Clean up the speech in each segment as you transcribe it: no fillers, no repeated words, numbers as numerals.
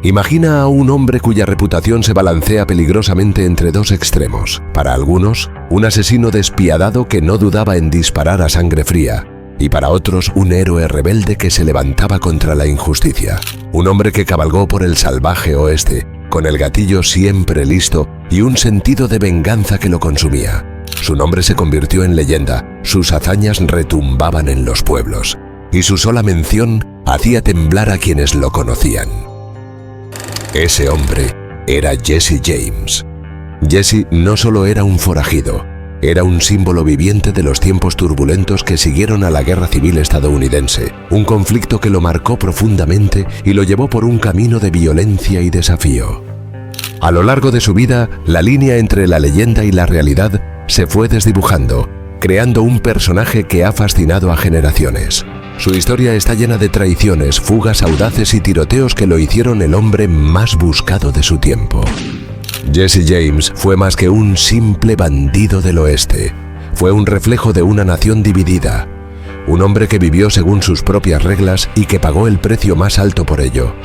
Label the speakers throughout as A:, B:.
A: Imagina a un hombre cuya reputación se balancea peligrosamente entre dos extremos. Para algunos, un asesino despiadado que no dudaba en disparar a sangre fría, y para otros, un héroe rebelde que se levantaba contra la injusticia. Un hombre que cabalgó por el salvaje oeste, con el gatillo siempre listo y un sentido de venganza que lo consumía. Su nombre se convirtió en leyenda, sus hazañas retumbaban en los pueblos, y su sola mención hacía temblar a quienes lo conocían. Ese hombre era Jesse James. Jesse no solo era un forajido, era un símbolo viviente de los tiempos turbulentos que siguieron a la Guerra Civil estadounidense, un conflicto que lo marcó profundamente y lo llevó por un camino de violencia y desafío. A lo largo de su vida, la línea entre la leyenda y la realidad se fue desdibujando, creando un personaje que ha fascinado a generaciones. Su historia está llena de traiciones, fugas audaces y tiroteos que lo hicieron el hombre más buscado de su tiempo. Jesse James fue más que un simple bandido del oeste. Fue un reflejo de una nación dividida. Un hombre que vivió según sus propias reglas y que pagó el precio más alto por ello.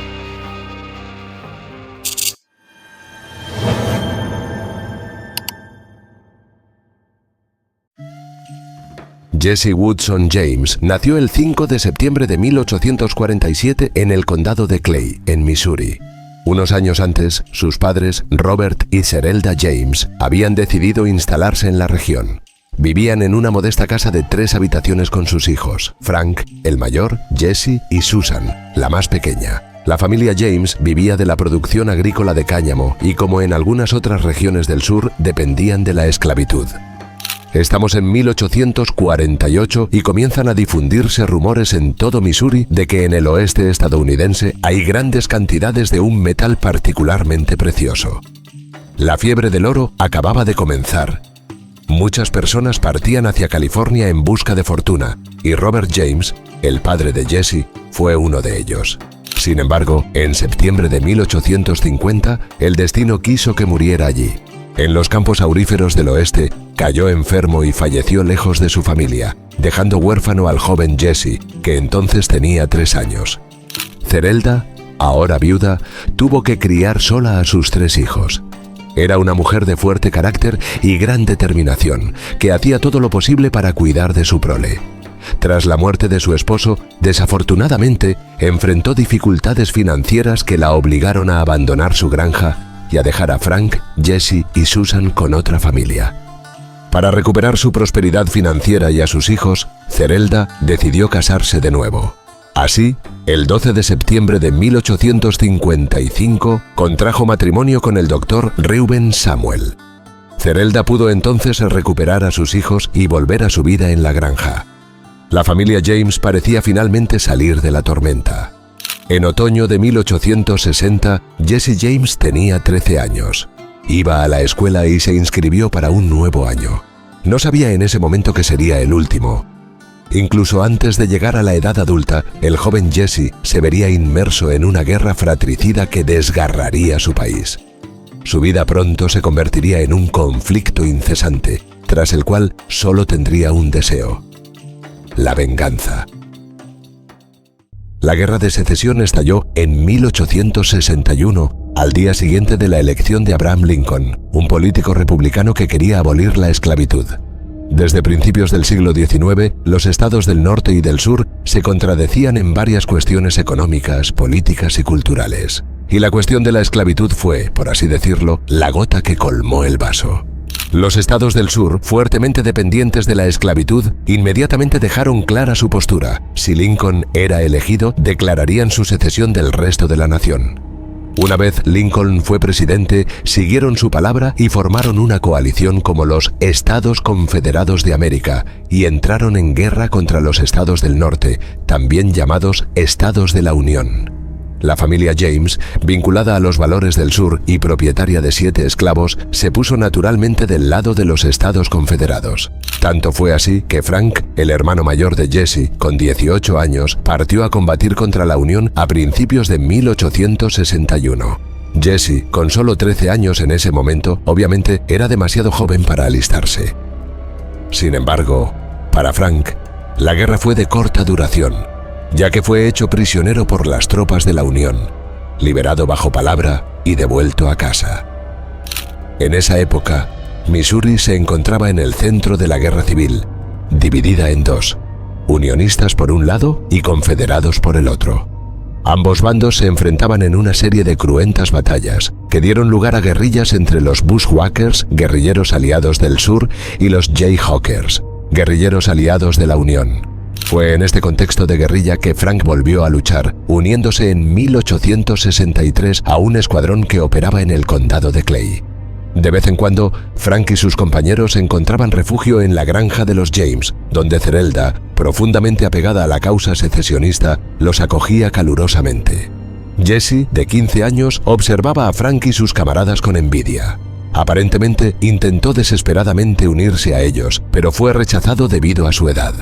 A: Jesse Woodson James nació el 5 de septiembre de 1847 en el condado de Clay, en Missouri. Unos años antes, sus padres, Robert y Zerelda James, habían decidido instalarse en la región. Vivían en una modesta casa de 3 habitaciones con sus hijos, Frank, el mayor, Jesse y Susan, la más pequeña. La familia James vivía de la producción agrícola de cáñamo y, como en algunas otras regiones del sur, dependían de la esclavitud. Estamos en 1848 y comienzan a difundirse rumores en todo Missouri de que en el oeste estadounidense hay grandes cantidades de un metal particularmente precioso. La fiebre del oro acababa de comenzar. Muchas personas partían hacia California en busca de fortuna, y Robert James, el padre de Jesse, fue uno de ellos. Sin embargo, en septiembre de 1850, el destino quiso que muriera allí. En los campos auríferos del oeste, cayó enfermo y falleció lejos de su familia, dejando huérfano al joven Jesse, que entonces tenía 3 años. Zerelda, ahora viuda, tuvo que criar sola a sus 3 hijos. Era una mujer de fuerte carácter y gran determinación, que hacía todo lo posible para cuidar de su prole. Tras la muerte de su esposo, desafortunadamente, enfrentó dificultades financieras que la obligaron a abandonar su granja y a dejar a Frank, Jesse y Susan con otra familia. Para recuperar su prosperidad financiera y a sus hijos, Zerelda decidió casarse de nuevo. Así, el 12 de septiembre de 1855, contrajo matrimonio con el doctor Reuben Samuel. Zerelda pudo entonces recuperar a sus hijos y volver a su vida en la granja. La familia James parecía finalmente salir de la tormenta. En otoño de 1860, Jesse James tenía 13 años. Iba a la escuela y se inscribió para un nuevo año. No sabía en ese momento que sería el último. Incluso antes de llegar a la edad adulta, el joven Jesse se vería inmerso en una guerra fratricida que desgarraría su país. Su vida pronto se convertiría en un conflicto incesante, tras el cual solo tendría un deseo: la venganza. La Guerra de Secesión estalló en 1861, al día siguiente de la elección de Abraham Lincoln, un político republicano que quería abolir la esclavitud. Desde principios del siglo XIX, los estados del norte y del sur se contradecían en varias cuestiones económicas, políticas y culturales. Y la cuestión de la esclavitud fue, por así decirlo, la gota que colmó el vaso. Los estados del sur, fuertemente dependientes de la esclavitud, inmediatamente dejaron clara su postura. Si Lincoln era elegido, declararían su secesión del resto de la nación. Una vez Lincoln fue presidente, siguieron su palabra y formaron una coalición como los Estados Confederados de América y entraron en guerra contra los estados del norte, también llamados Estados de la Unión. La familia James, vinculada a los valores del sur y propietaria de 7 esclavos, se puso naturalmente del lado de los Estados Confederados. Tanto fue así que Frank, el hermano mayor de Jesse, con 18 años, partió a combatir contra la Unión a principios de 1861. Jesse, con solo 13 años en ese momento, obviamente era demasiado joven para alistarse. Sin embargo, para Frank, la guerra fue de corta duración, ya que fue hecho prisionero por las tropas de la Unión. liberado bajo palabra y devuelto a casa. En esa época, Missouri se encontraba en el centro de la guerra civil, dividida en dos, unionistas por un lado y confederados por el otro. Ambos bandos se enfrentaban en una serie de cruentas batallas que dieron lugar a guerrillas entre los Bushwhackers, guerrilleros aliados del sur, y los Jayhawkers, guerrilleros aliados de la Unión. Fue en este contexto de guerrilla que Frank volvió a luchar, uniéndose en 1863 a un escuadrón que operaba en el condado de Clay. De vez en cuando, Frank y sus compañeros encontraban refugio en la granja de los James, donde Zerelda, profundamente apegada a la causa secesionista, los acogía calurosamente. Jesse, de 15 años, observaba a Frank y sus camaradas con envidia. Aparentemente, intentó desesperadamente unirse a ellos, pero fue rechazado debido a su edad.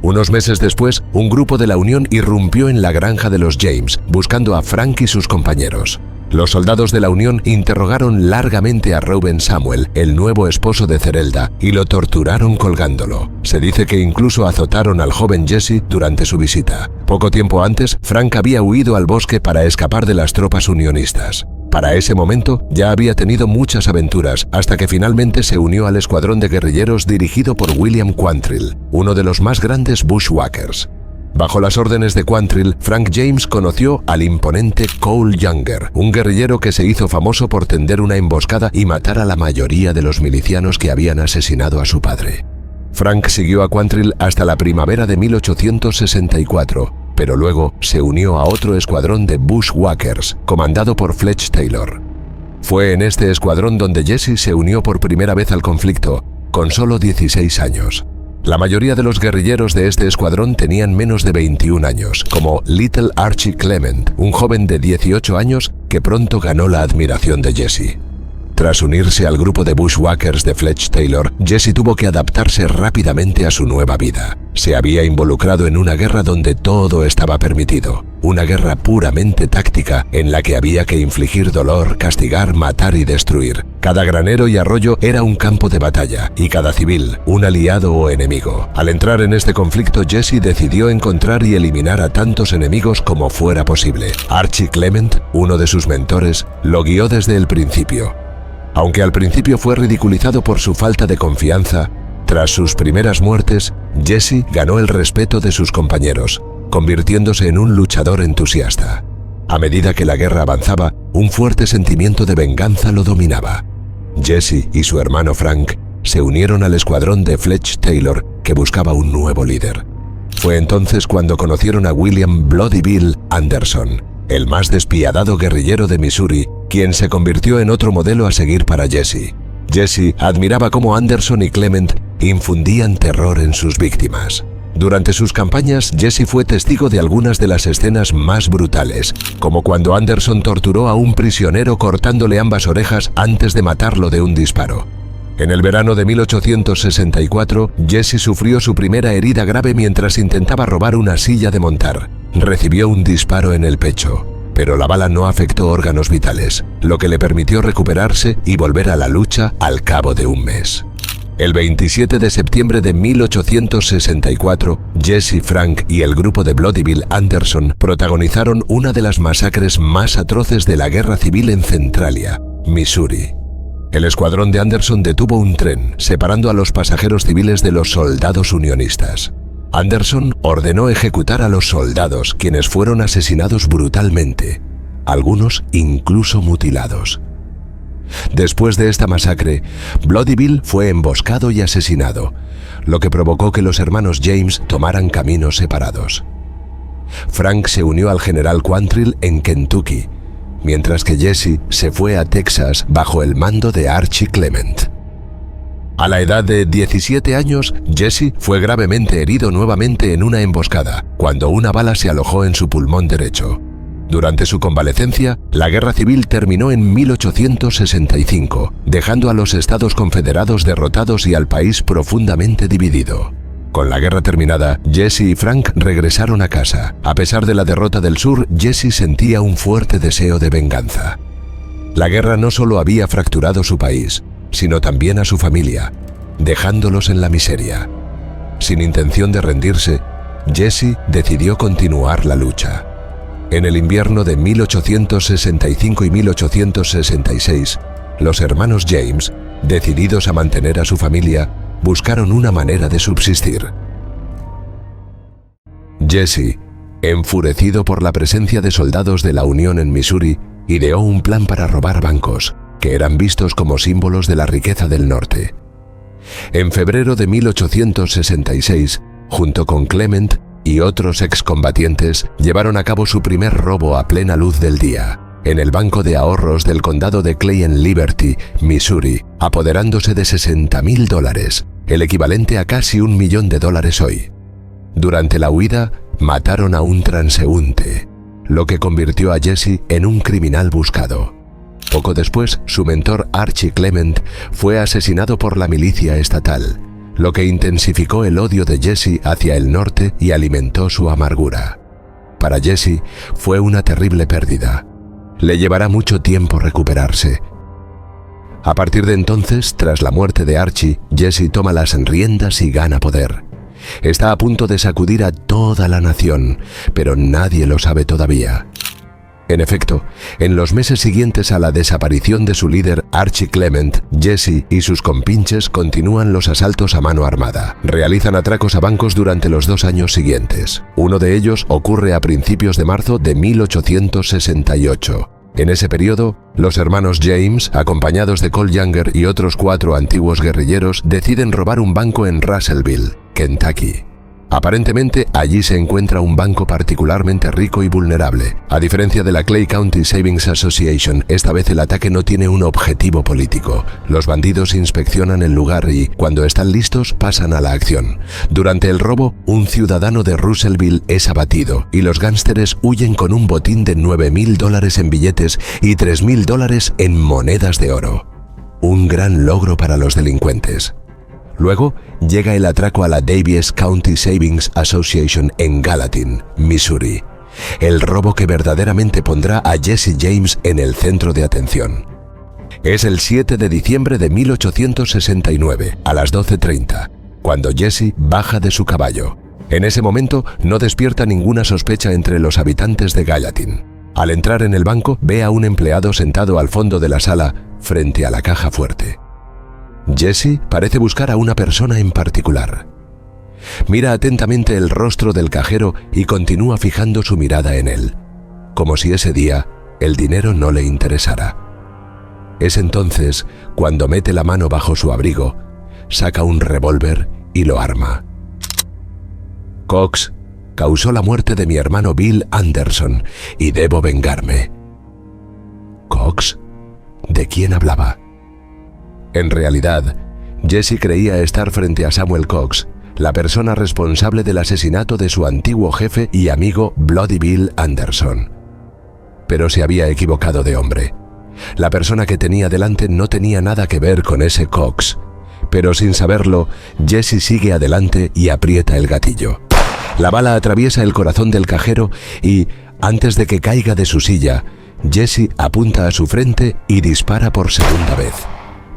A: Unos meses después, un grupo de la Unión irrumpió en la granja de los James, buscando a Frank y sus compañeros. Los soldados de la Unión interrogaron largamente a Reuben Samuel, el nuevo esposo de Zerelda, y lo torturaron colgándolo. Se dice que incluso azotaron al joven Jesse durante su visita. Poco tiempo antes, Frank había huido al bosque para escapar de las tropas unionistas. Para ese momento, ya había tenido muchas aventuras, hasta que finalmente se unió al escuadrón de guerrilleros dirigido por William Quantrill, uno de los más grandes Bushwhackers. Bajo las órdenes de Quantrill, Frank James conoció al imponente Cole Younger, un guerrillero que se hizo famoso por tender una emboscada y matar a la mayoría de los milicianos que habían asesinado a su padre. Frank siguió a Quantrill hasta la primavera de 1864, pero luego se unió a otro escuadrón de Bushwhackers, comandado por Fletch Taylor. Fue en este escuadrón donde Jesse se unió por primera vez al conflicto, con solo 16 años. La mayoría de los guerrilleros de este escuadrón tenían menos de 21 años, como Little Archie Clement, un joven de 18 años que pronto ganó la admiración de Jesse. Tras unirse al grupo de Bushwhackers de Fletch Taylor, Jesse tuvo que adaptarse rápidamente a su nueva vida. Se había involucrado en una guerra donde todo estaba permitido, una guerra puramente táctica en la que había que infligir dolor, castigar, matar y destruir. Cada granero y arroyo era un campo de batalla y cada civil un aliado o enemigo. Al entrar en este conflicto, Jesse decidió encontrar y eliminar a tantos enemigos como fuera posible. Archie Clement, uno de sus mentores, lo guió desde el principio. Aunque al principio fue ridiculizado por su falta de confianza, tras sus primeras muertes, Jesse ganó el respeto de sus compañeros, convirtiéndose en un luchador entusiasta. A medida que la guerra avanzaba, un fuerte sentimiento de venganza lo dominaba. Jesse y su hermano Frank se unieron al escuadrón de Fletch Taylor, que buscaba un nuevo líder. Fue entonces cuando conocieron a William Bloody Bill Anderson, el más despiadado guerrillero de Missouri, quien se convirtió en otro modelo a seguir para Jesse. Jesse admiraba cómo Anderson y Clement infundían terror en sus víctimas. Durante sus campañas, Jesse fue testigo de algunas de las escenas más brutales, como cuando Anderson torturó a un prisionero cortándole ambas orejas antes de matarlo de un disparo. En el verano de 1864, Jesse sufrió su primera herida grave mientras intentaba robar una silla de montar. Recibió un disparo en el pecho, pero la bala no afectó órganos vitales, lo que le permitió recuperarse y volver a la lucha al cabo de un mes. El 27 de septiembre de 1864, Jesse, Frank y el grupo de Bloody Bill Anderson protagonizaron una de las masacres más atroces de la guerra civil en Centralia, Missouri. El escuadrón de Anderson detuvo un tren, separando a los pasajeros civiles de los soldados unionistas. Anderson ordenó ejecutar a los soldados, quienes fueron asesinados brutalmente, algunos incluso mutilados. Después de esta masacre, Bloody Bill fue emboscado y asesinado, lo que provocó que los hermanos James tomaran caminos separados. Frank se unió al general Quantrill en Kentucky, mientras que Jesse se fue a Texas bajo el mando de Archie Clement. A la edad de 17 años, Jesse fue gravemente herido nuevamente en una emboscada, cuando una bala se alojó en su pulmón derecho. Durante su convalecencia, la guerra civil terminó en 1865, dejando a los Estados Confederados derrotados y al país profundamente dividido. Con la guerra terminada, Jesse y Frank regresaron a casa. A pesar de la derrota del sur, Jesse sentía un fuerte deseo de venganza. La guerra no solo había fracturado su país, sino también a su familia, dejándolos en la miseria. Sin intención de rendirse, Jesse decidió continuar la lucha. En el invierno de 1865 y 1866, los hermanos James, decididos a mantener a su familia, buscaron una manera de subsistir. Jesse, enfurecido por la presencia de soldados de la Unión en Missouri, ideó un plan para robar bancos, que eran vistos como símbolos de la riqueza del norte. En febrero de 1866, junto con Clement y otros excombatientes, llevaron a cabo su primer robo a plena luz del día, en el banco de ahorros del condado de Clay en Liberty, Missouri, apoderándose de $60,000, el equivalente a casi $1 millón hoy. Durante la huida, mataron a un transeúnte, lo que convirtió a Jesse en un criminal buscado. Poco después, su mentor Archie Clement fue asesinado por la milicia estatal, lo que intensificó el odio de Jesse hacia el norte y alimentó su amargura. Para Jesse fue una terrible pérdida. Le llevará mucho tiempo recuperarse. A partir de entonces, tras la muerte de Archie, Jesse toma las riendas y gana poder. Está a punto de sacudir a toda la nación, pero nadie lo sabe todavía. En efecto, en los meses siguientes a la desaparición de su líder, Archie Clement, Jesse y sus compinches continúan los asaltos a mano armada. Realizan atracos a bancos durante los 2 años siguientes. Uno de ellos ocurre a principios de marzo de 1868. En ese periodo, los hermanos James, acompañados de Cole Younger y otros 4 antiguos guerrilleros, deciden robar un banco en Russellville, Kentucky. Aparentemente, allí se encuentra un banco particularmente rico y vulnerable. A diferencia de la Clay County Savings Association, esta vez el ataque no tiene un objetivo político. Los bandidos inspeccionan el lugar y, cuando están listos, pasan a la acción. Durante el robo, un ciudadano de Russellville es abatido y los gánsteres huyen con un botín de $9,000 en billetes y $3,000 en monedas de oro. Un gran logro para los delincuentes. Luego llega el atraco a la Daviess County Savings Association en Gallatin, Missouri. El robo que verdaderamente pondrá a Jesse James en el centro de atención. Es el 7 de diciembre de 1869, a las 12:30, cuando Jesse baja de su caballo. En ese momento no despierta ninguna sospecha entre los habitantes de Gallatin. Al entrar en el banco, ve a un empleado sentado al fondo de la sala, frente a la caja fuerte. Jesse parece buscar a una persona en particular. Mira atentamente el rostro del cajero y continúa fijando su mirada en él, como si ese día el dinero no le interesara. Es entonces cuando mete la mano bajo su abrigo, saca un revólver y lo arma. Cox causó la muerte de mi hermano Bill Anderson y debo vengarme. ¿Cox? ¿De quién hablaba? En realidad, Jesse creía estar frente a Samuel Cox, la persona responsable del asesinato de su antiguo jefe y amigo Bloody Bill Anderson. Pero se había equivocado de hombre. La persona que tenía delante no tenía nada que ver con ese Cox. Pero sin saberlo, Jesse sigue adelante y aprieta el gatillo. La bala atraviesa el corazón del cajero y, antes de que caiga de su silla, Jesse apunta a su frente y dispara por segunda vez.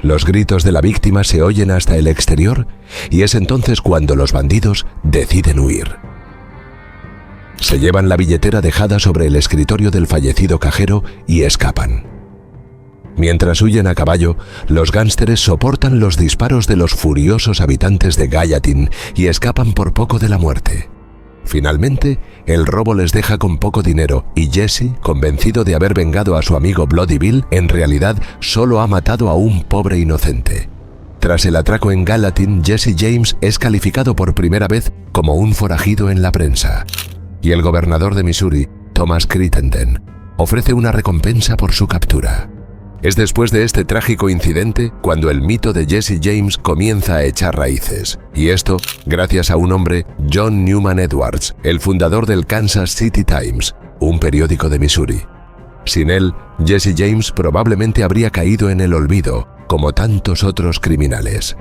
A: Los gritos de la víctima se oyen hasta el exterior y es entonces cuando los bandidos deciden huir. Se llevan la billetera dejada sobre el escritorio del fallecido cajero y escapan. Mientras huyen a caballo, los gánsteres soportan los disparos de los furiosos habitantes de Gallatin y escapan por poco de la muerte. Finalmente, el robo les deja con poco dinero y Jesse, convencido de haber vengado a su amigo Bloody Bill, en realidad solo ha matado a un pobre inocente. Tras el atraco en Gallatin, Jesse James es calificado por primera vez como un forajido en la prensa. Y el gobernador de Missouri, Thomas Crittenden, ofrece una recompensa por su captura. Es después de este trágico incidente cuando el mito de Jesse James comienza a echar raíces. Y esto gracias a un hombre, John Newman Edwards, el fundador del Kansas City Times, un periódico de Missouri. Sin él, Jesse James probablemente habría caído en el olvido, como tantos otros criminales.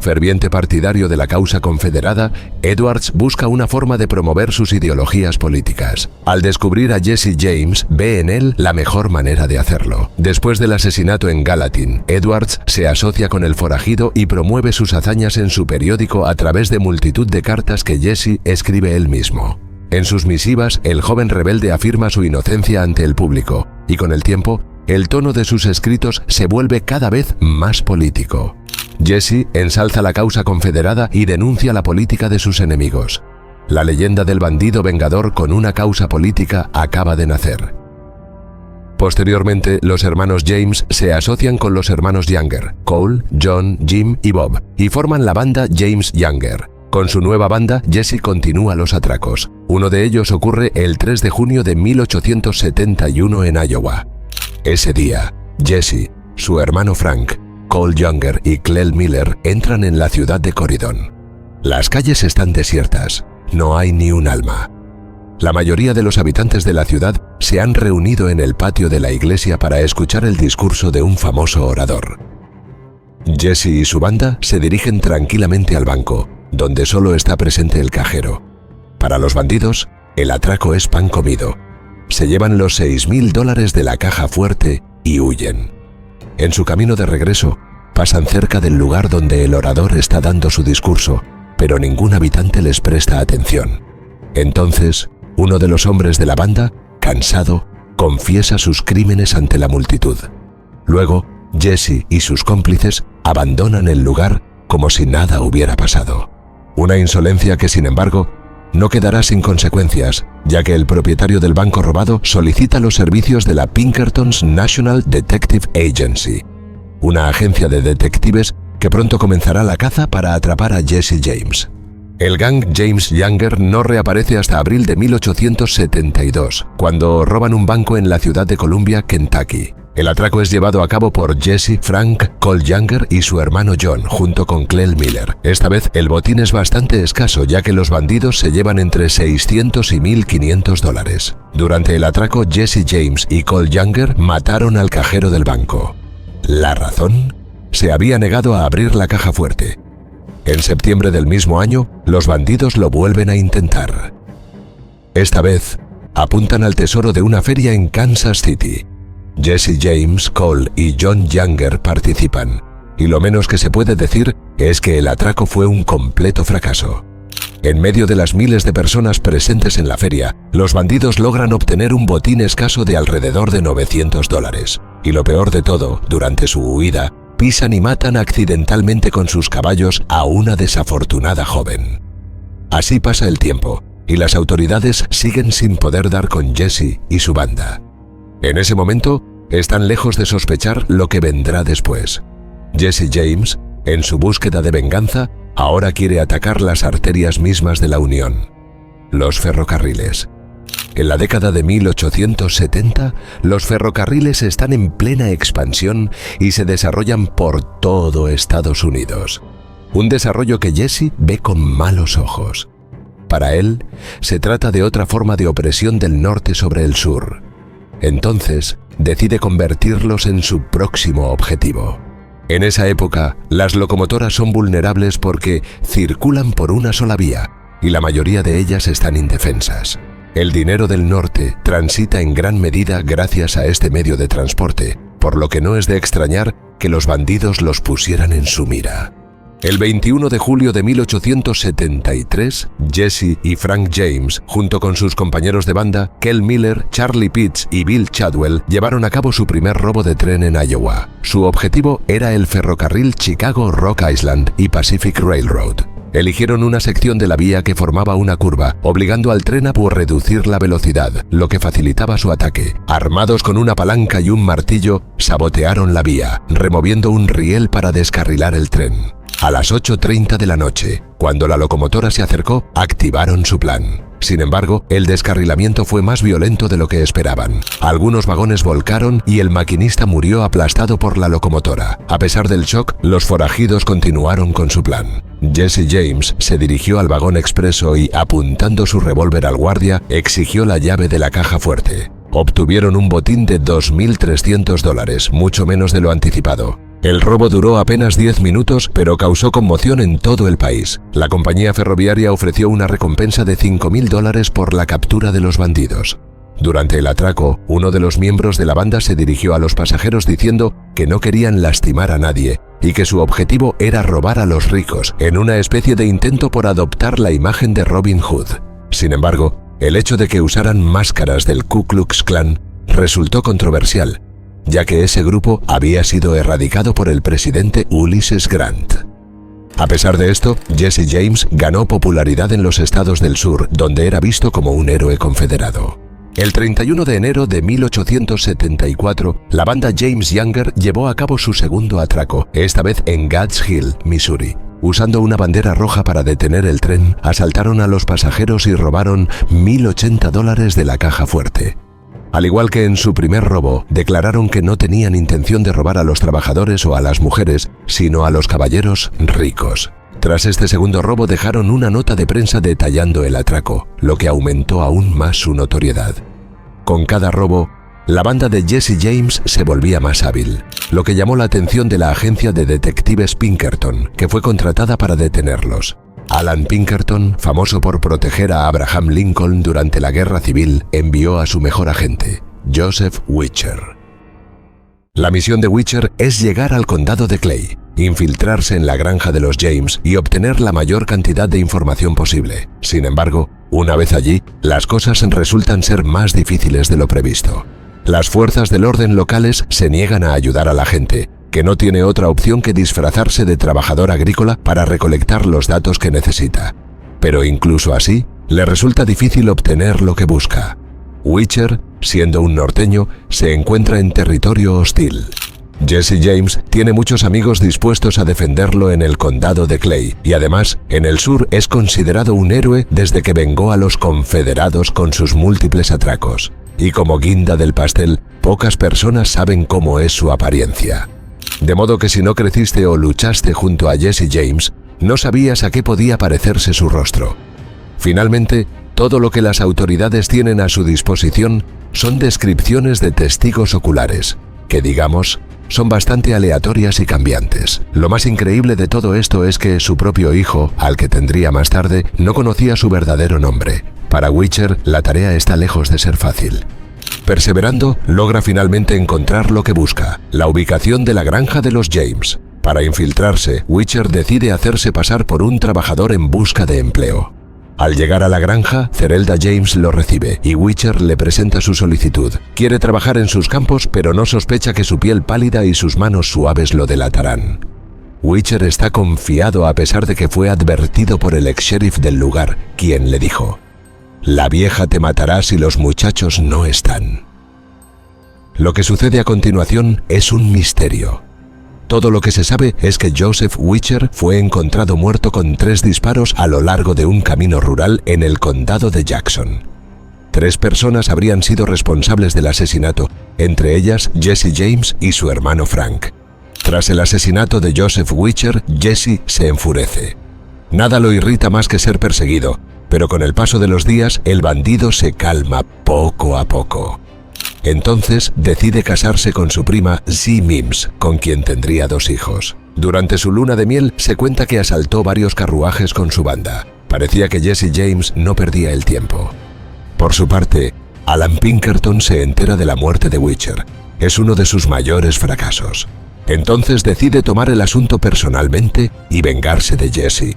A: Ferviente partidario de la causa confederada, Edwards busca una forma de promover sus ideologías políticas. Al descubrir a Jesse James, ve en él la mejor manera de hacerlo. Después del asesinato en Gallatin, Edwards se asocia con el forajido y promueve sus hazañas en su periódico a través de multitud de cartas que Jesse escribe él mismo. En sus misivas, el joven rebelde afirma su inocencia ante el público, y con el tiempo, el tono de sus escritos se vuelve cada vez más político. Jesse ensalza la causa confederada y denuncia la política de sus enemigos. La leyenda del bandido vengador con una causa política acaba de nacer. Posteriormente, los hermanos James se asocian con los hermanos Younger, Cole, John, Jim y Bob, y forman la banda James Younger. Con su nueva banda, Jesse continúa los atracos. Uno de ellos ocurre el 3 de junio de 1871 en Iowa. Ese día, Jesse, su hermano Frank, Cole Younger y Clell Miller entran en la ciudad de Corydon. Las calles están desiertas, no hay ni un alma. La mayoría de los habitantes de la ciudad se han reunido en el patio de la iglesia para escuchar el discurso de un famoso orador. Jesse y su banda se dirigen tranquilamente al banco, donde solo está presente el cajero. Para los bandidos, el atraco es pan comido. Se llevan los $6.000 de la caja fuerte y huyen. En su camino de regreso, pasan cerca del lugar donde el orador está dando su discurso, pero ningún habitante les presta atención. Entonces, uno de los hombres de la banda, cansado, confiesa sus crímenes ante la multitud. Luego, Jesse y sus cómplices abandonan el lugar como si nada hubiera pasado. Una insolencia que, sin embargo, no quedará sin consecuencias, ya que el propietario del banco robado solicita los servicios de la Pinkerton's National Detective Agency, una agencia de detectives que pronto comenzará la caza para atrapar a Jesse James. El gang James Younger no reaparece hasta abril de 1872, cuando roban un banco en la ciudad de Columbia, Kentucky. El atraco es llevado a cabo por Jesse, Frank, Cole Younger y su hermano John, junto con Clell Miller. Esta vez el botín es bastante escaso, ya que los bandidos se llevan entre $600 y $1.500. Durante el atraco, Jesse James y Cole Younger mataron al cajero del banco. ¿La razón? Se había negado a abrir la caja fuerte. En septiembre del mismo año, los bandidos lo vuelven a intentar. Esta vez, apuntan al tesoro de una feria en Kansas City. Jesse James, Cole y John Younger participan, y lo menos que se puede decir es que el atraco fue un completo fracaso. En medio de las miles de personas presentes en la feria, los bandidos logran obtener un botín escaso de alrededor de $900. Y lo peor de todo, durante su huida, pisan y matan accidentalmente con sus caballos a una desafortunada joven. Así pasa el tiempo, y las autoridades siguen sin poder dar con Jesse y su banda. En ese momento, están lejos de sospechar lo que vendrá después. Jesse James, en su búsqueda de venganza, ahora quiere atacar las arterias mismas de la Unión: los ferrocarriles. En la década de 1870, los ferrocarriles están en plena expansión y se desarrollan por todo Estados Unidos. Un desarrollo que Jesse ve con malos ojos. Para él, se trata de otra forma de opresión del norte sobre el sur. Entonces, decide convertirlos en su próximo objetivo. En esa época, las locomotoras son vulnerables porque circulan por una sola vía y la mayoría de ellas están indefensas. El dinero del norte transita en gran medida gracias a este medio de transporte, por lo que no es de extrañar que los bandidos los pusieran en su mira. El 21 de julio de 1873, Jesse y Frank James, junto con sus compañeros de banda, Clell Miller, Charlie Pitts y Bill Chadwell, llevaron a cabo su primer robo de tren en Iowa. Su objetivo era el ferrocarril Chicago, Rock Island y Pacific Railroad. Eligieron una sección de la vía que formaba una curva, obligando al tren a reducir la velocidad, lo que facilitaba su ataque. Armados con una palanca y un martillo, sabotearon la vía, removiendo un riel para descarrilar el tren. A las 8:30 de la noche, cuando la locomotora se acercó, activaron su plan. Sin embargo, el descarrilamiento fue más violento de lo que esperaban. Algunos vagones volcaron y el maquinista murió aplastado por la locomotora. A pesar del shock, los forajidos continuaron con su plan. Jesse James se dirigió al vagón expreso y, apuntando su revólver al guardia, exigió la llave de la caja fuerte. Obtuvieron un botín de $2.300, mucho menos de lo anticipado. El robo duró apenas 10 minutos, pero causó conmoción en todo el país. La compañía ferroviaria ofreció una recompensa de $5.000 por la captura de los bandidos. Durante el atraco, uno de los miembros de la banda se dirigió a los pasajeros diciendo que no querían lastimar a nadie y que su objetivo era robar a los ricos, en una especie de intento por adoptar la imagen de Robin Hood. Sin embargo, El hecho de que usaran máscaras del Ku Klux Klan resultó controversial, ya que ese grupo había sido erradicado por el presidente Ulysses Grant. A pesar de esto, Jesse James ganó popularidad en los estados del sur, donde era visto como un héroe confederado. El 31 de enero de 1874, la banda James Younger llevó a cabo su segundo atraco, esta vez en Gads Hill, Missouri. Usando una bandera roja para detener el tren, asaltaron a los pasajeros y robaron $1,080 de la caja fuerte. Al igual que en su primer robo, declararon que no tenían intención de robar a los trabajadores o a las mujeres, sino a los caballeros ricos. Tras este segundo robo dejaron una nota de prensa detallando el atraco, lo que aumentó aún más su notoriedad. Con cada robo, la banda de Jesse James se volvía más hábil, lo que llamó la atención de la agencia de detectives Pinkerton, que fue contratada para detenerlos. Alan Pinkerton, famoso por proteger a Abraham Lincoln durante la Guerra Civil, envió a su mejor agente, Joseph Witcher. La misión de Witcher es llegar al condado de Clay, infiltrarse en la granja de los James y obtener la mayor cantidad de información posible. Sin embargo, una vez allí, las cosas resultan ser más difíciles de lo previsto. Las fuerzas del orden locales se niegan a ayudar a la gente, que no tiene otra opción que disfrazarse de trabajador agrícola para recolectar los datos que necesita. Pero incluso así, le resulta difícil obtener lo que busca. Witcher, siendo un norteño, se encuentra en territorio hostil. Jesse James tiene muchos amigos dispuestos a defenderlo en el condado de Clay, y además, en el sur es considerado un héroe desde que vengó a los confederados con sus múltiples atracos. Y como guinda del pastel, pocas personas saben cómo es su apariencia. De modo que si no creciste o luchaste junto a Jesse James, no sabías a qué podía parecerse su rostro. Finalmente, todo lo que las autoridades tienen a su disposición son descripciones de testigos oculares, que digamos, son bastante aleatorias y cambiantes. Lo más increíble de todo esto es que su propio hijo, al que tendría más tarde, no conocía su verdadero nombre. Para Witcher, la tarea está lejos de ser fácil. Perseverando, logra finalmente encontrar lo que busca, la ubicación de la granja de los James. Para infiltrarse, Witcher decide hacerse pasar por un trabajador en busca de empleo. Al llegar a la granja, Zerelda James lo recibe y Witcher le presenta su solicitud. Quiere trabajar en sus campos, pero no sospecha que su piel pálida y sus manos suaves lo delatarán. Witcher está confiado a pesar de que fue advertido por el ex-sheriff del lugar, quien le dijo: «La vieja te matará si los muchachos no están». Lo que sucede a continuación es un misterio. Todo lo que se sabe es que Joseph Witcher fue encontrado muerto con 3 disparos a lo largo de un camino rural en el condado de Jackson. 3 personas habrían sido responsables del asesinato, entre ellas Jesse James y su hermano Frank. Tras el asesinato de Joseph Witcher, Jesse se enfurece. Nada lo irrita más que ser perseguido, pero con el paso de los días el bandido se calma poco a poco. Entonces decide casarse con su prima Zee Mims, con quien tendría 2 hijos. Durante su luna de miel se cuenta que asaltó varios carruajes con su banda. Parecía que Jesse James no perdía el tiempo. Por su parte, Alan Pinkerton se entera de la muerte de Witcher. Es uno de sus mayores fracasos. Entonces decide tomar el asunto personalmente y vengarse de Jesse.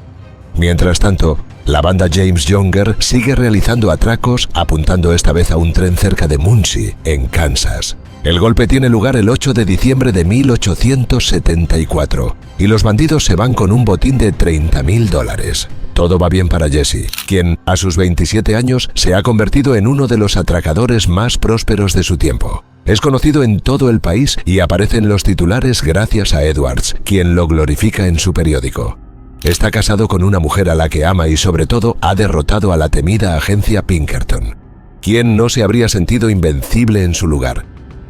A: Mientras tanto, la banda James Younger sigue realizando atracos, apuntando esta vez a un tren cerca de Muncie, en Kansas. El golpe tiene lugar el 8 de diciembre de 1874 y los bandidos se van con un botín de $30,000. Todo va bien para Jesse, quien, a sus 27 años, se ha convertido en uno de los atracadores más prósperos de su tiempo. Es conocido en todo el país y aparece en los titulares gracias a Edwards, quien lo glorifica en su periódico. Está casado con una mujer a la que ama y sobre todo ha derrotado a la temida agencia Pinkerton. ¿Quién no se habría sentido invencible en su lugar?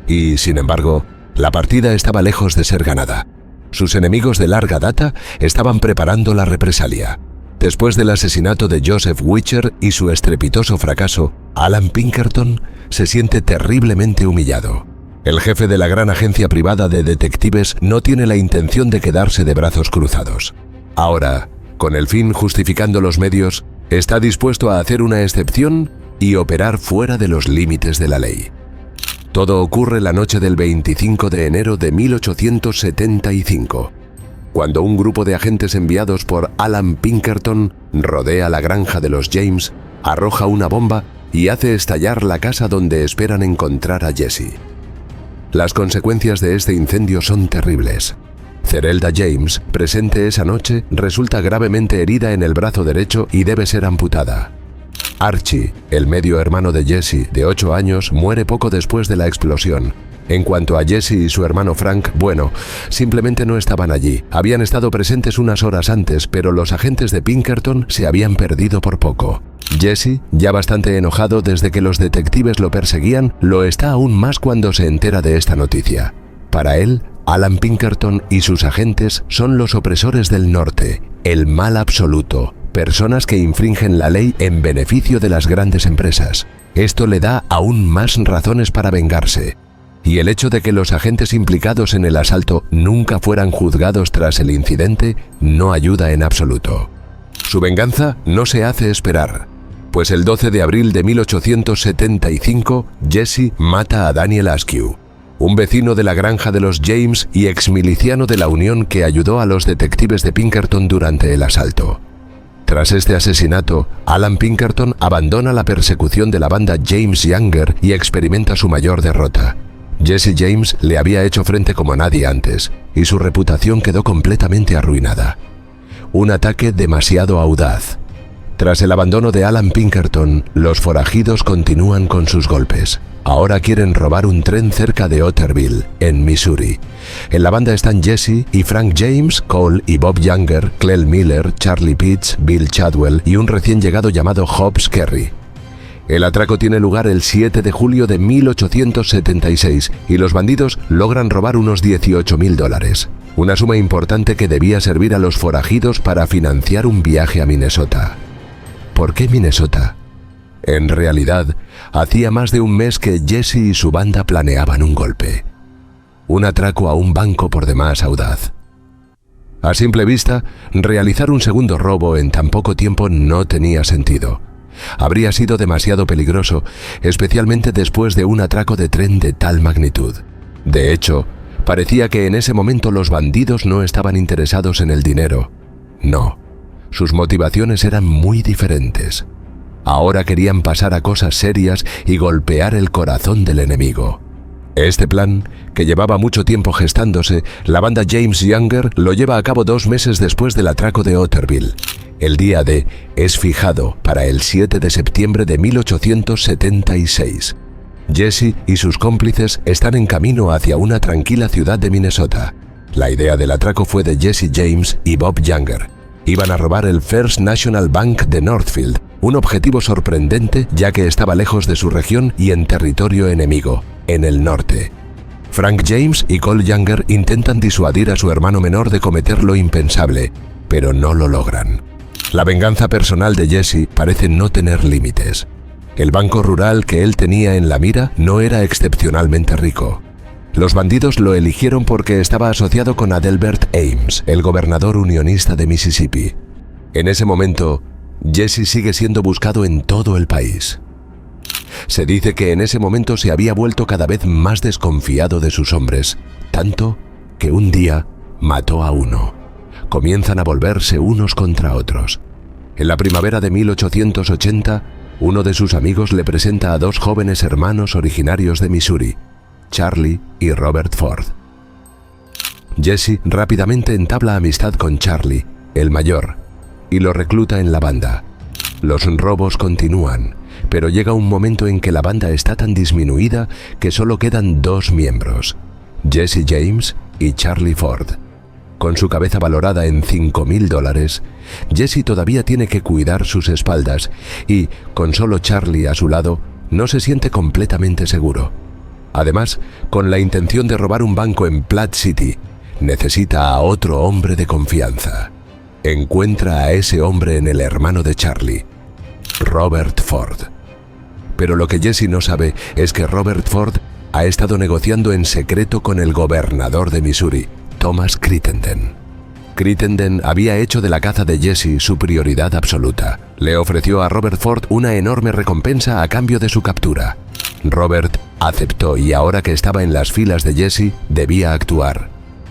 A: Y, sin embargo, la partida estaba lejos de ser ganada. Sus enemigos de larga data estaban preparando la represalia. Después del asesinato de Joseph Witcher y su estrepitoso fracaso, Alan Pinkerton se siente terriblemente humillado. El jefe de la gran agencia privada de detectives no tiene la intención de quedarse de brazos cruzados. Ahora, con el fin justificando los medios, está dispuesto a hacer una excepción y operar fuera de los límites de la ley. Todo ocurre la noche del 25 de enero de 1875, cuando un grupo de agentes enviados por Alan Pinkerton rodea la granja de los James, arroja una bomba y hace estallar la casa donde esperan encontrar a Jesse. Las consecuencias de este incendio son terribles. Zerelda James, presente esa noche, resulta gravemente herida en el brazo derecho y debe ser amputada. Archie, el medio hermano de Jesse, de 8 años, muere poco después de la explosión. En cuanto a Jesse y su hermano Frank, bueno, simplemente no estaban allí. Habían estado presentes unas horas antes, pero los agentes de Pinkerton se habían perdido por poco. Jesse, ya bastante enojado desde que los detectives lo perseguían, lo está aún más cuando se entera de esta noticia. Para él, Alan Pinkerton y sus agentes son los opresores del norte, el mal absoluto, personas que infringen la ley en beneficio de las grandes empresas. Esto le da aún más razones para vengarse. Y el hecho de que los agentes implicados en el asalto nunca fueran juzgados tras el incidente no ayuda en absoluto. Su venganza no se hace esperar, pues el 12 de abril de 1875, Jesse mata a Daniel Askew, un vecino de la granja de los James y exmiliciano de la Unión que ayudó a los detectives de Pinkerton durante el asalto. Tras este asesinato, Alan Pinkerton abandona la persecución de la banda James Younger y experimenta su mayor derrota. Jesse James le había hecho frente como nadie antes, y su reputación quedó completamente arruinada. Un ataque demasiado audaz. Tras el abandono de Alan Pinkerton, los forajidos continúan con sus golpes. Ahora quieren robar un tren cerca de Otterville, en Missouri. En la banda están Jesse y Frank James, Cole y Bob Younger, Clell Miller, Charlie Pitts, Bill Chadwell y un recién llegado llamado Hobbs Kerry. El atraco tiene lugar el 7 de julio de 1876 y los bandidos logran robar unos $18,000, una suma importante que debía servir a los forajidos para financiar un viaje a Minnesota. ¿Por qué Minnesota? En realidad, hacía más de un mes que Jesse y su banda planeaban un golpe. Un atraco a un banco por demás audaz. A simple vista, realizar un segundo robo en tan poco tiempo no tenía sentido. Habría sido demasiado peligroso, especialmente después de un atraco de tren de tal magnitud. De hecho, parecía que en ese momento los bandidos no estaban interesados en el dinero. No, sus motivaciones eran muy diferentes. Ahora querían pasar a cosas serias y golpear el corazón del enemigo. Este plan, que llevaba mucho tiempo gestándose, la banda James Younger lo lleva a cabo 2 meses después del atraco de Otterville. El día D es fijado para el 7 de septiembre de 1876. Jesse y sus cómplices están en camino hacia una tranquila ciudad de Minnesota. La idea del atraco fue de Jesse James y Bob Younger. Iban a robar el First National Bank de Northfield, un objetivo sorprendente ya que estaba lejos de su región y en territorio enemigo, en el norte. Frank James y Cole Younger intentan disuadir a su hermano menor de cometer lo impensable, pero no lo logran. La venganza personal de Jesse parece no tener límites. El banco rural que él tenía en la mira no era excepcionalmente rico. Los bandidos lo eligieron porque estaba asociado con Adelbert Ames, el gobernador unionista de Mississippi. En ese momento, Jesse sigue siendo buscado en todo el país. Se dice que en ese momento se había vuelto cada vez más desconfiado de sus hombres, tanto que un día mató a uno. Comienzan a volverse unos contra otros. En la primavera de 1880, uno de sus amigos le presenta a 2 jóvenes hermanos originarios de Missouri, Charlie y Robert Ford. Jesse rápidamente entabla amistad con Charlie, el mayor, y lo recluta en la banda. Los robos continúan, pero llega un momento en que la banda está tan disminuida que solo quedan 2 miembros, Jesse James y Charlie Ford. Con su cabeza valorada en $5,000, Jesse todavía tiene que cuidar sus espaldas y, con solo Charlie a su lado, no se siente completamente seguro. Además, con la intención de robar un banco en Platte City, necesita a otro hombre de confianza. Encuentra a ese hombre en el hermano de Charlie, Robert Ford. Pero lo que Jesse no sabe es que Robert Ford ha estado negociando en secreto con el gobernador de Missouri, Thomas Crittenden. Crittenden había hecho de la caza de Jesse su prioridad absoluta. Le ofreció a Robert Ford una enorme recompensa a cambio de su captura. Robert aceptó y ahora que estaba en las filas de Jesse, debía actuar.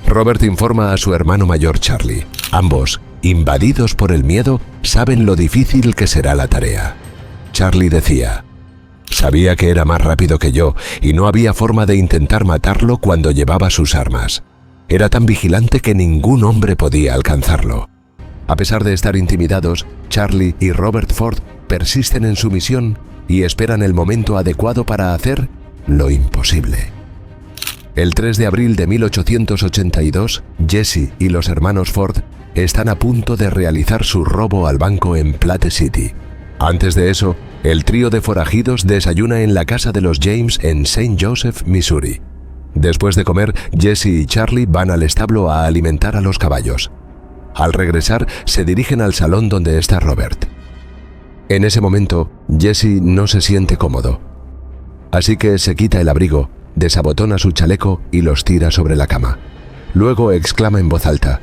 A: Robert informa a su hermano mayor Charlie. Ambos, invadidos por el miedo, saben lo difícil que será la tarea. Charlie decía: Sabía que era más rápido que yo y no había forma de intentar matarlo cuando llevaba sus armas. Era tan vigilante que ningún hombre podía alcanzarlo. A pesar de estar intimidados, Charlie y Robert Ford persisten en su misión y esperan el momento adecuado para hacer lo imposible. El 3 de abril de 1882, Jesse y los hermanos Ford están a punto de realizar su robo al banco en Platte City. Antes de eso, el trío de forajidos desayuna en la casa de los James en St. Joseph, Missouri. Después de comer, Jesse y Charlie van al establo a alimentar a los caballos. Al regresar, se dirigen al salón donde está Robert. En ese momento, Jesse no se siente cómodo. Así que se quita el abrigo, desabotona su chaleco y los tira sobre la cama. Luego exclama en voz alta: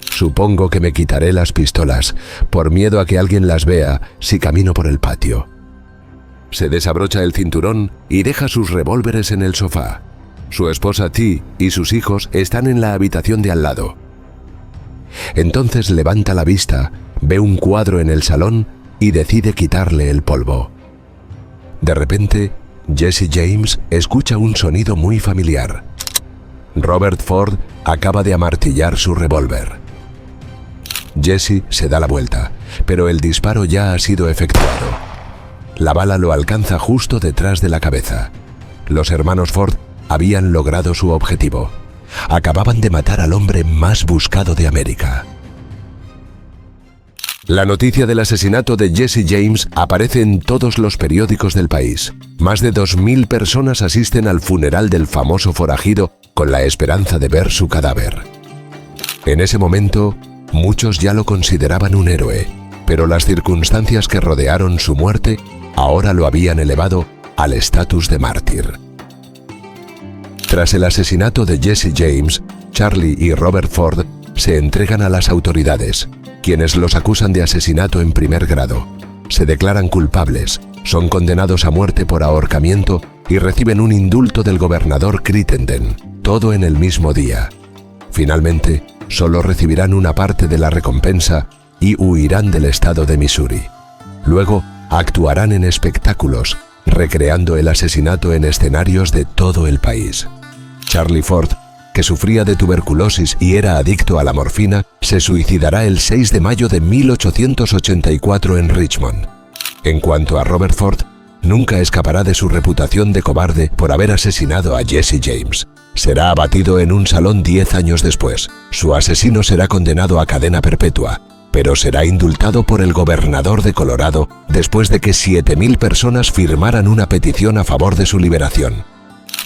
A: «Supongo que me quitaré las pistolas, por miedo a que alguien las vea si camino por el patio». Se desabrocha el cinturón y deja sus revólveres en el sofá. Su esposa T y sus hijos están en la habitación de al lado. Entonces levanta la vista, ve un cuadro en el salón y decide quitarle el polvo. De repente, Jesse James escucha un sonido muy familiar. Robert Ford acaba de amartillar su revólver. Jesse se da la vuelta, pero el disparo ya ha sido efectuado. La bala lo alcanza justo detrás de la cabeza. Los hermanos Ford habían logrado su objetivo. Acababan de matar al hombre más buscado de América. La noticia del asesinato de Jesse James aparece en todos los periódicos del país. Más de 2000 personas asisten al funeral del famoso forajido con la esperanza de ver su cadáver. En ese momento, muchos ya lo consideraban un héroe, pero las circunstancias que rodearon su muerte ahora lo habían elevado al estatus de mártir. Tras el asesinato de Jesse James, Charlie y Robert Ford se entregan a las autoridades, quienes los acusan de asesinato en primer grado. Se declaran culpables, son condenados a muerte por ahorcamiento y reciben un indulto del gobernador Crittenden, todo en el mismo día. Finalmente, solo recibirán una parte de la recompensa y huirán del estado de Missouri. Luego, actuarán en espectáculos, recreando el asesinato en escenarios de todo el país. Charlie Ford, que sufría de tuberculosis y era adicto a la morfina, se suicidará el 6 de mayo de 1884 en Richmond. En cuanto a Robert Ford, nunca escapará de su reputación de cobarde por haber asesinado a Jesse James. Será abatido en un salón 10 años después. Su asesino será condenado a cadena perpetua, pero será indultado por el gobernador de Colorado después de que 7000 personas firmaran una petición a favor de su liberación.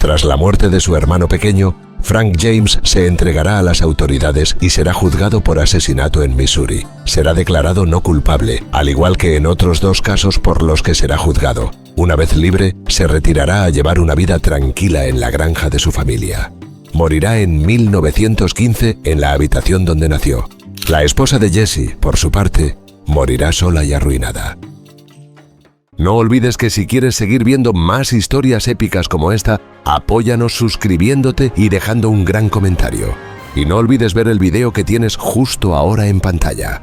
A: Tras la muerte de su hermano pequeño, Frank James se entregará a las autoridades y será juzgado por asesinato en Missouri. Será declarado no culpable, al igual que en otros 2 casos por los que será juzgado. Una vez libre, se retirará a llevar una vida tranquila en la granja de su familia. Morirá en 1915 en la habitación donde nació. La esposa de Jesse, por su parte, morirá sola y arruinada. No olvides que si quieres seguir viendo más historias épicas como esta, apóyanos suscribiéndote y dejando un gran comentario. Y no olvides ver el video que tienes justo ahora en pantalla.